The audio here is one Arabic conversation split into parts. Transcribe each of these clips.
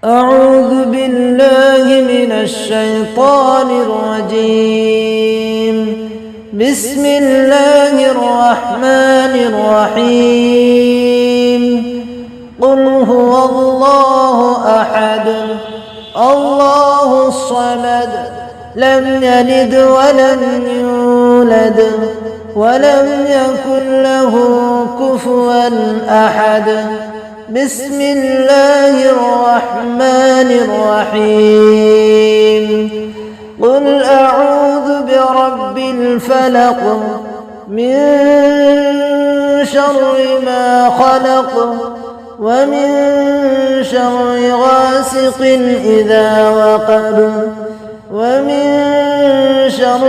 أعوذ بالله من الشيطان الرجيم. بسم الله الرحمن الرحيم. قل هو الله أحد الله الصمد لم يلد ولم يولد ولم يكن له كفوا أحد. بسم الله الرحمن الرحيم. قل أعوذ برب الفلق من شر ما خلق ومن شر غاسق إذا وقب ومن شر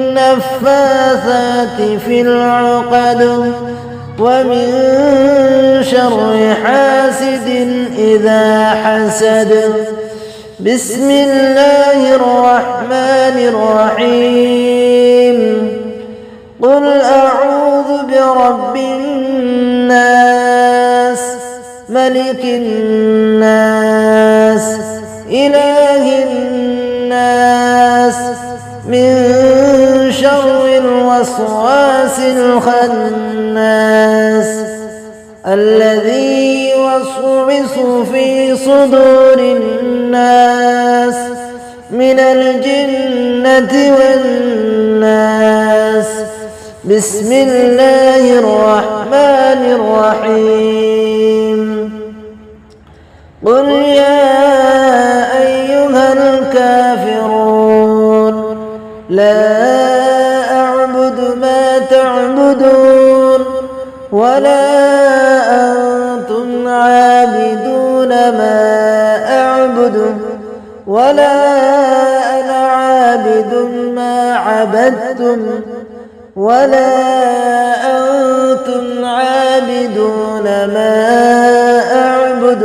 النفاثات في العقد ومن شر حاسد إذا حسد. بسم الله الرحمن الرحيم. قل أعوذ برب الناس ملك الناس إله الناس من شر الوسواس الخناس الذي يوسوس في صدور الناس من الجنة والناس. بسم الله الرحمن الرحيم. قل يا أيها الكافرون لا أعبد ما تعبدون ولا أنتم عابدون ما أعبد ولا أنا عابد ما عبدتم ولا أنتم عابدون ما أعبد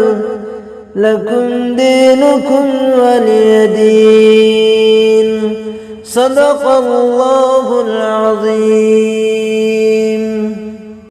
لكم دينكم ولي دين. صدق الله العظيم.